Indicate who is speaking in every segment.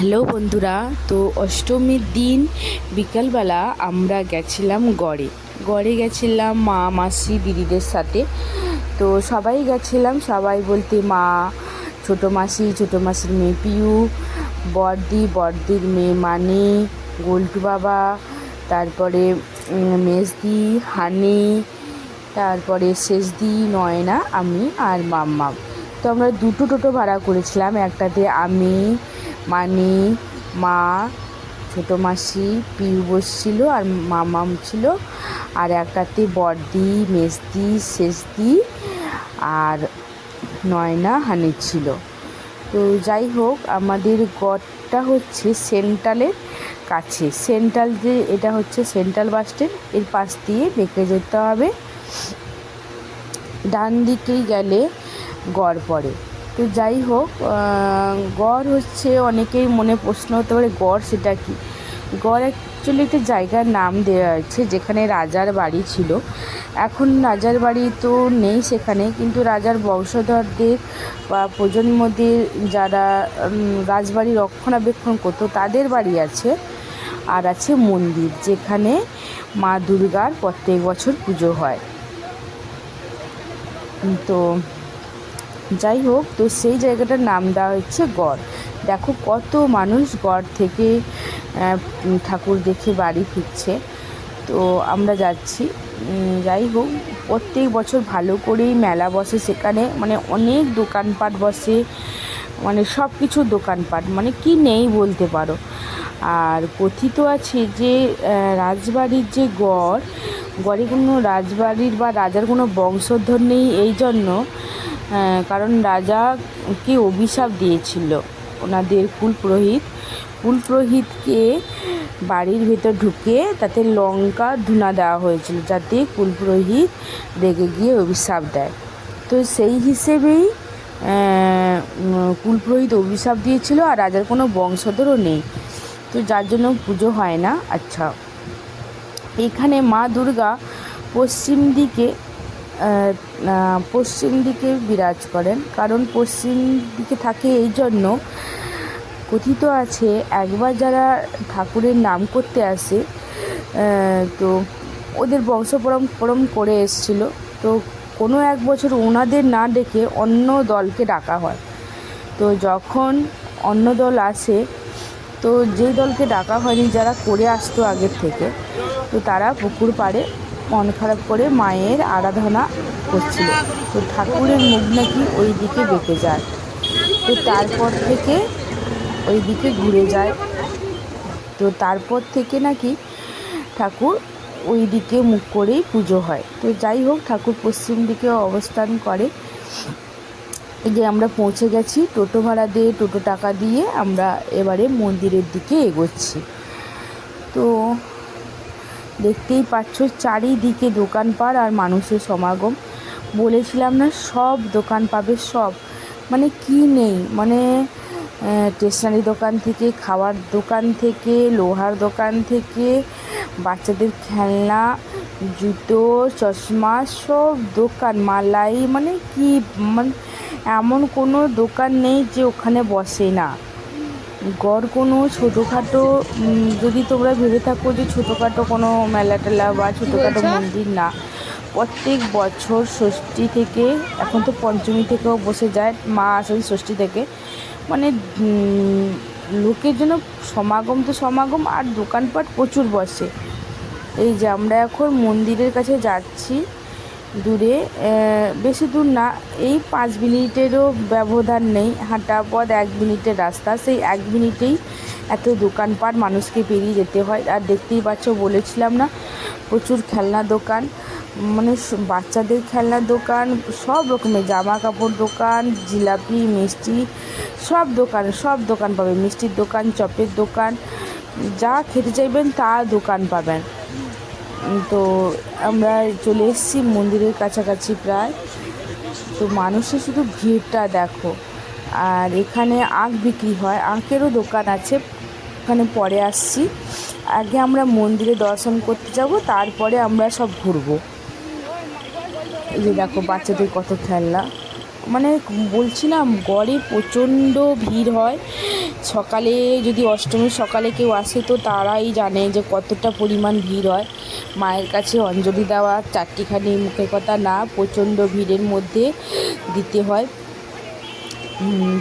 Speaker 1: Hello বন্ধুরা, তো অষ্টমীর দিন বিকালবেলা আমরা গেছিলাম গড়ে গেছিলাম মা মাসি দিদিদের সাথে। তো সবাই গেছিলাম, সবাই বলতে মা, ছোটো মাসির মেয়ে পিউ, বড়দির মেয়ে মানি, গোল্টু বাবা, তারপরে মেজদি, হানি, তারপরে শেষদি, নয়না, আমি আর মাম্মা। তো আমরা দুটো টোটো ভাড়া করেছিলাম, একটাতে আমি, মানি, মা, ছোটো মাসি, পিউ বসছিল আর মামাম ছিল, আর একটাতে বড়দি, মেজদি, শেষদি আর নয়না, হানি ছিল। তো যাই হোক, আমাদের গড়টা হচ্ছে সেন্ট্রালের কাছে। সেন্ট্রাল যে এটা হচ্ছে সেন্ট্রাল বাস স্ট্যান্ড, এর পাশ দিয়ে বেঁকে যেতে হবে, ডান দিকেই গেলে গড় পড়ে। তো যাই হোক, গড় হচ্ছে অনেকেই মনে প্রশ্ন হতে পারে গড় সেটা কি। গড় অ্যাকচুয়ালি একটা জায়গার নাম দেওয়া হয়েছে যেখানে রাজার বাড়ি ছিল। এখন রাজার বাড়ি তো নেই সেখানে, কিন্তু রাজার বংশধরদের বা প্রজন্মদের যারা রাজবাড়ি রক্ষণাবেক্ষণ করতো তাদের বাড়ি আছে। আর আছে মন্দির যেখানে মা দুর্গার প্রত্যেক বছর পুজো হয়। তো যাই হোক, তো সেই জায়গাটার নাম দেওয়া হচ্ছে গড়। দেখো কত মানুষ গড় থেকে ঠাকুর দেখে বাড়ি ফিরছে। তো আমরা যাচ্ছি। যাই হোক, প্রত্যেক বছর ভালো করেই মেলা বসে সেখানে, মানে অনেক দোকানপাট বসে, মানে সব কিছুর দোকানপাট, মানে কি নেই বলতে পারো। আর কথিত আছে যে রাজবাড়ির যে গড়ে কোনো রাজবাড়ির বা রাজার কোনো বংশধর নেই, এই জন্য কারণ রাজাকে অভিশাপ দিয়েছিল ওনাদের কুলপুরোহিতকে বাড়ির ভেতর ঢুকে তাতে লঙ্কা ধুনা দেওয়া হয়েছিল, যাতে কুলপুরোহিত রেগে গিয়ে অভিশাপ দেয়। তো সেই হিসেবেই কুলপুরোহিত অভিশাপ দিয়েছিল, আর রাজার কোনো বংশধরও নেই, তো যার জন্য পুজো হয় না। আচ্ছা, এখানে মা দুর্গা পশ্চিম দিকে বিরাজ করেন, কারণ পশ্চিম দিকে থাকে এই জন্য কথিত আছে একবার যারা ঠাকুরের নাম করতে আসে, তো ওদের বংশ পরম করে এসেছিলো, তো কোনো এক বছর ওনাদের না ডেকে অন্য দলকে ডাকা হয়। তো যখন অন্য দল আসে, তো যেই দলকে ডাকা হয়নি, যারা করে আসতো আগের থেকে, তো তারা পুকুর পাড়ে মন খারাপ করে মায়ের আরাধনা করছিল। তো ঠাকুরের মুখ নাকি ওই দিকে বেঁকে যায়, তো তারপর থেকে ওই দিকে ঘুরে যায়। তো তারপর থেকে নাকি ঠাকুর ওই দিকে মুখ করেই পুজো হয়। তো যাই হোক, ঠাকুর পশ্চিম দিকে অবস্থান করে। এই যে আমরা পৌঁছে গেছি, টোটো ভাড়া দিয়ে, টোটো টাকা দিয়ে আমরা এবারে মন্দিরের দিকে এগোচ্ছি। তো দেখতেই পাচ্ছ চারিদিকে দোকানপাট আর মানুষের সমাগম। বলেছিলাম না, সব দোকান পাবে, সব, মানে কি নেই, মানে স্টেশনারি দোকান থেকে, খাওয়ার দোকান থেকে, লোহার দোকান থেকে, বাচ্চাদের খেলনা, জুতো, চশমা, সব দোকান, মালাই, মানে কি, মানে এমন কোনো দোকান নেই যে ওখানে বসে না। গড় কোনো ছোটোখাটো, যদি তোমরা ভেবে থাকো যে ছোটোখাটো কোনো মেলা টেলা বা ছোটোখাটো মন্দির, না, প্রত্যেক বছর ষষ্ঠী থেকে, এখন তো পঞ্চমী থেকেও বসে যায়, মা আসেন ষষ্ঠী থেকে, মানে লোকের জন্য সমাগম আর দোকানপাট প্রচুর বসে। এই যে আমরা এখন মন্দিরের কাছে যাচ্ছি, দূরে, বেশি দূর না, এই 5 মিনিটেরও ব্যবধান নেই, হাঁটা পথ 1 মিনিটের রাস্তা, সেই 1 মিনিটেই এত দোকানপাট মানুষকে পেরিয়ে যেতে হয়। আর দেখতেই পাচ্ছ, বলেছিলাম না, প্রচুর খেলনা দোকান, মানে বাচ্চাদের খেলনার দোকান, সব রকমের জামা কাপড় দোকান, জিলাপি, মিষ্টি, সব দোকান পাবেন, মিষ্টির দোকান, চপের দোকান, যা খেতে চাইবেন তা দোকান পাবেন। তো আমরা চলে এসেছি মন্দিরের কাছাকাছি প্রায়। তো মানুষের শুধু ভিড়টা দেখো। আর এখানে আখ বিক্রি হয়, আখেরও দোকান আছে, ওখানে পরে আসছি। আগে আমরা মন্দিরে দর্শন করতে যাব, তারপরে আমরা সব ঘুরবো। এই যে দেখো বাচ্চাদের কত খেলনা, মানে বলছিলাম গড়ে প্রচণ্ড ভিড় হয়, সকালে যদি অষ্টমীর সকালে কেউ আসে তো তারাই জানে যে কতটা পরিমাণ ভিড় হয়। মায়ের কাছে অঞ্জলি দেওয়া চারটিখানি মুখের কথা না, প্রচণ্ড ভিড়ের মধ্যে দিতে হয়।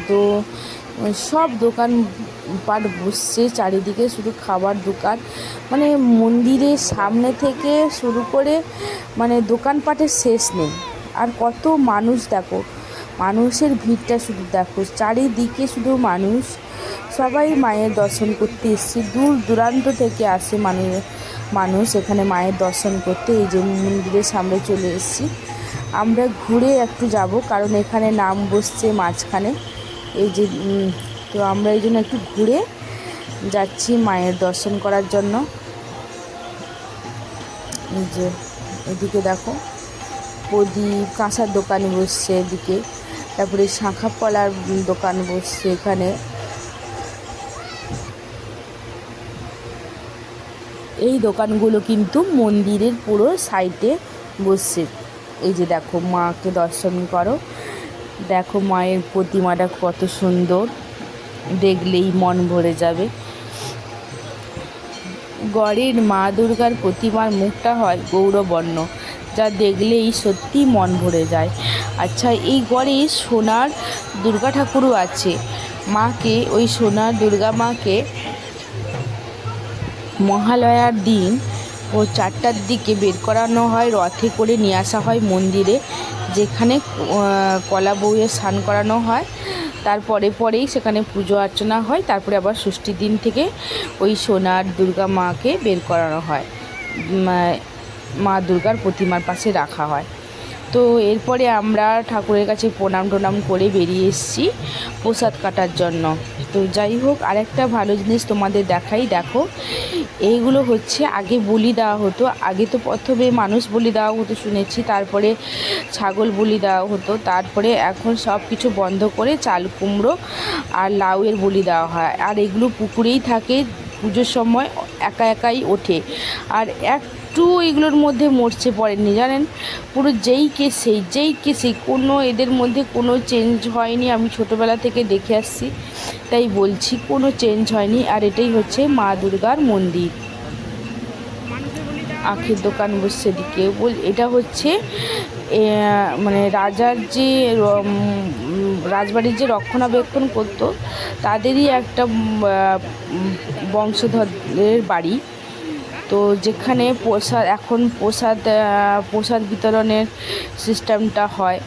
Speaker 1: তো সব দোকান পাট বসছে চারিদিকে, শুধু খাবার দোকান, মানে মন্দিরের সামনে থেকে শুরু করে মানে দোকানপাটের শেষ নেই। আর কত মানুষ দেখো, মানুষের ভিড়টা শুধু দেখো, চারিদিকে শুধু মানুষ। সবাই মায়ের দর্শন করতে এসছে, দূর দূরান্ত থেকে আসে মানুষ এখানে মায়ের দর্শন করতে। এই যে মন্দিরের সামনে চলে এসেছি, আমরা ঘুরে একটু যাব, কারণ এখানে নাম বসছে মাঝখানে। এই যে তো আমরা এই জন্য একটু ঘুরে যাচ্ছি মায়ের দর্শন করার জন্য। এই যে এদিকে দেখো প্রদীপ, কাঁসার দোকান বসছে এদিকে, তারপরে শাঁখা পলার দোকান বসছে এখানে। এই দোকানগুলো কিন্তু মন্দিরের পুরো সাইডে বসছে। এই যে দেখো মাকে দর্শন করো, দেখো মায়ের প্রতিমাটা কত সুন্দর, দেখলেই মন ভরে যাবে। গড়ের মা দুর্গার প্রতিমার মুখটা হয় গৌরবর্ণ, যা দেখলেই সত্যি মন ভরে যায়। আচ্ছা, এই গড়ে সোনার দুর্গা ঠাকুরও আছে। মাকে, ওই সোনার দুর্গা মাকে মহালয়ার দিন ও 4টার দিকে বের করানো হয়, রথে করে নিয়ে আসা হয় মন্দিরে, যেখানে কলা বউয়ে স্নান করানো হয়। পরেই সেখানে পুজো অর্চনা হয়। তারপরে আবার ষষ্ঠীর দিন থেকে ওই সোনার দুর্গা মাকে বের করানো হয়, মা দুর্গার প্রতিমার পাশে রাখা হয়। তো এরপরে আমরা ঠাকুরের কাছে প্রণাম টোনাম করে বেরিয়ে এসেছি প্রসাদ কাটার জন্য। তো যাই হোক, আরেকটা ভালো জিনিস তোমাদের দেখাই, দেখো এইগুলো হচ্ছে আগে বলি দেওয়া হতো। আগে তো প্রথমে মানুষ বলি দেওয়া হতো শুনেছি, তারপরে ছাগল বলি দেওয়া হতো, তারপরে এখন সব কিছু বন্ধ করে চাল কুমড়ো আর লাউয়ের বলি দেওয়া হয়। আর এগুলো পুকুরেই থাকে, পুজোর সময় একাই ওঠে। আর একটু এগুলোর মধ্যে মরচে পড়েনি জানেন, পুরো যেই কে সেই, কোনো এদের মধ্যে কোনো চেঞ্জ হয়নি। আমি ছোটোবেলা থেকে দেখে আসছি, তাই বলছি কোনো চেঞ্জ হয়নি। আর এটাই হচ্ছে মা দুর্গার মন্দির। আখের দোকান বসছে এদিকে, এটা হচ্ছে মানে রাজার যে রাজবাড়ির যে রক্ষণাবেক্ষণ করতো তাদেরই একটা বংশধরের বাড়ি। তো যেখানে প্রসাদ বিতরণের সিস্টেমটা হয়।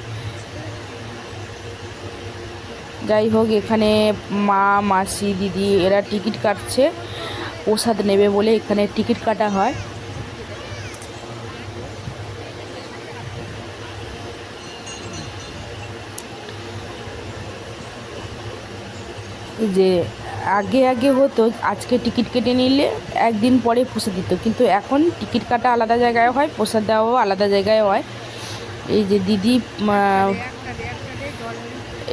Speaker 1: যাই হোক, এখানে মা, মাসি, দিদি এরা টিকিট কাটছে প্রসাদ নেবে বলে, এখানে টিকিট কাটা হয়। যে আগে হতো, আজকে টিকিট কেটে নিলে একদিন পরে প্রসাদ দিত, কিন্তু এখন টিকিট কাটা আলাদা জায়গায় হয়, প্রসাদ দেওয়াও আলাদা জায়গায় হয়। এই যে দিদি,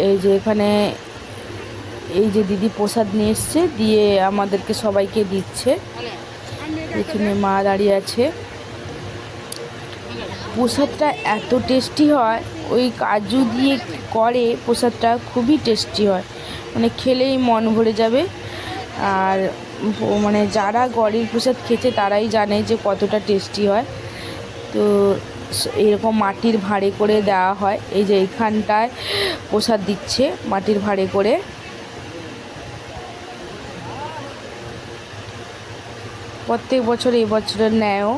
Speaker 1: এই যে এখানে এই যে দিদি প্রসাদ নিয়ে এসছে, দিয়ে আমাদেরকে সবাইকে দিচ্ছে। এখানে মা দাঁড়িয়ে আছে। প্রসাদটা এত টেস্টি হয়, ওই কাজু দিয়ে করে প্রসাদটা, খুবই টেস্টি হয়, মানে খেলেই মন ভরে যাবে। আর মানে যারা গড়ের প্রসাদ খেয়েছে তারাই জানে যে কতটা টেস্টি হয়। তো এরকম মাটির ভাঁড়ে করে দেওয়া হয়। এই যে এইখানটায় প্রসাদ দিচ্ছে মাটির ভাঁড়ে করে। প্রত্যেক বছর, এই বছরের ন্যায়ও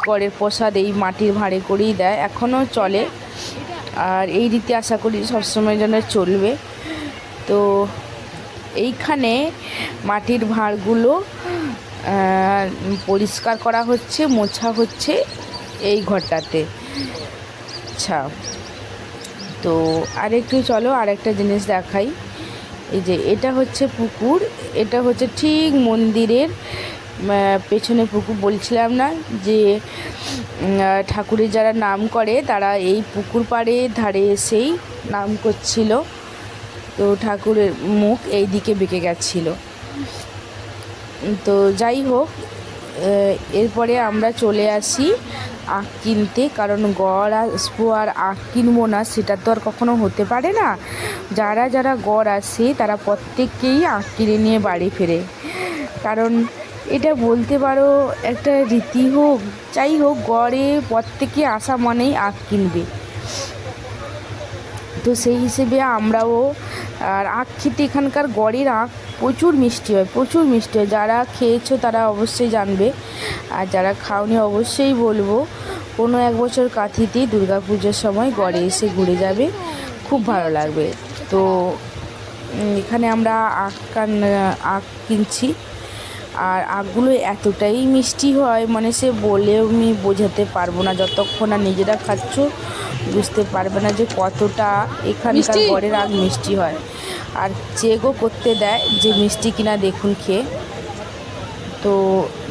Speaker 1: গড়ের প্রসাদ এই মাটির ভাঁড়ে করেই দেয়, এখনও চলে। আর এই রীতি আশা করি সবসময় যেন চলবে। তো এইখানে মাটির ভাঁড়গুলো পরিষ্কার করা হচ্ছে, মোছা হচ্ছে এই ঘরটাতে। আচ্ছা, তো আরেকটু চলো আরেকটা জিনিস দেখাই। এই যে এটা হচ্ছে পুকুর, এটা হচ্ছে ঠিক মন্দিরের পেছনে পুকুর। বলছিলাম না যে ঠাকুরের যারা নাম করে তারা এই পুকুর পাড়ে ধারে এসেই নাম করছিল। তো ঠাকুরের মুখ এই দিকে বেঁকে গেছিল। তো যাই হোক, এরপরে আমরা চলে আসি আখ কিনতে, কারণ গড় আসবো আর আখ কিনবো না সেটা তো আর কখনো হতে পারে না। যারা যারা গড় আসে তারা প্রত্যেককেই আখ কিনে নিয়ে বাড়ি ফেরে, কারণ এটা বলতে পারো একটা রীতি হোক যাই হোক, গড়ে প্রত্যেকে আসা মানেই আখ কিনবে। তো সেই হিসেবে আমরাও, আর আখ খেতে এখানকার গড়ের আখ প্রচুর মিষ্টি হয়, প্রচুর মিষ্টি হয়। যারা খেয়েছো তারা অবশ্যই জানবে, আর যারা খাওনি অবশ্যই বলবো কোনো এক বছর কাঁথিতে দুর্গাপুজোর সময় গড়ে এসে ঘুরে যাবে, খুব ভালো লাগবে। তো এখানে আমরা আখ কিনছি, আর আখগুলো এতটাই মিষ্টি হয় মানে সে বলেও আমি বোঝাতে পারবো না, যতক্ষণ না নিজেরা খাচ্ছ বুঝতে পারবে না যে কতটা এখানকার গড়ের আখ মিষ্টি হয়। আর চেকও করতে দেয় যে মিষ্টি কিনা দেখুন খেয়ে। তো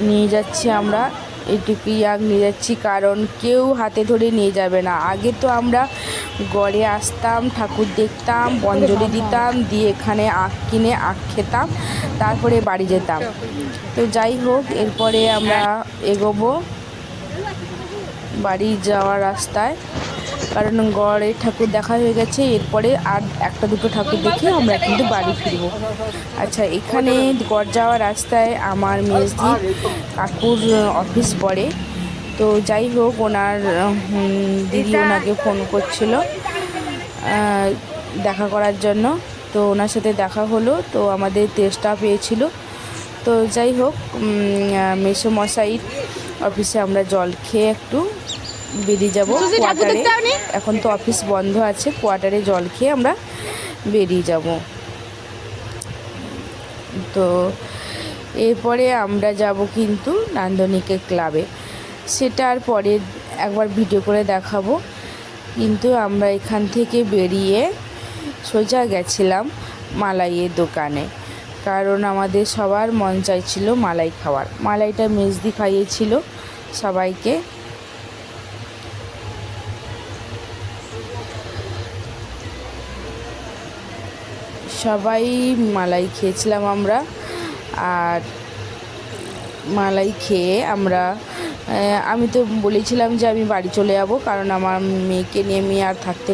Speaker 1: নিয়ে যাচ্ছি আমরা, এইটুকুই আখ নিয়ে যাচ্ছি, কারণ কেউ হাতে ধরে নিয়ে যাবে না। আগে তো আমরা গড়ে আসতাম, ঠাকুর দেখতাম, অঞ্জলি দিতাম, দিয়ে এখানে আখ কিনে আখ খেতাম, তারপরে বাড়ি যেতাম। তো যাই হোক, এরপরে আমরা এগোবো বাড়ি যাওয়ার রাস্তায়, কারণ গড়ে ঠাকুর দেখা হয়ে গেছে। এরপরে আর একটা দুটো ঠাকুর দেখে আমরা কিন্তু বাড়ি ফিরব। আচ্ছা, এখানে গড় যাওয়ার রাস্তায় আমার মেজদি কাকুর অফিস পড়ে। তো যাই হোক, ওনার দিদি ওনাকে ফোন করছিল দেখা করার জন্য। তো ওনার সাথে দেখা হলো, তো আমাদের তেষ্টা পেয়েছিল। তো যাই হোক, মেসোমশাইয়ের অফিসে আমরা জল খেয়ে একটু বেরিয়ে যাব কোয়ার্টারে। এখন তো অফিস বন্ধ আছে, কোয়ার্টারে জল খেয়ে আমরা বেরিয়ে যাব। তো এরপরে আমরা যাব কিন্তু নান্দনিকে ক্লাবে, সেটা আর পরে একবার ভিডিও করে দেখাবো। কিন্তু আমরা এখান থেকে বেরিয়ে সোজা গেছিলাম মালাইয়ের দোকানে, কারণ আমাদের সবার মন চাইছিল মালাই খাওয়ার। মালাইটা মেজদি খাইয়েছিল সবাইকে। সবাই মালাই খেয়েছিলাম আমরা, আর মালাই খেয়ে আমি তো বলেছিলাম যে আমি বাড়ি চলে যাব, কারণ আমার মেয়েকে নিয়ে আমি আর থাকতে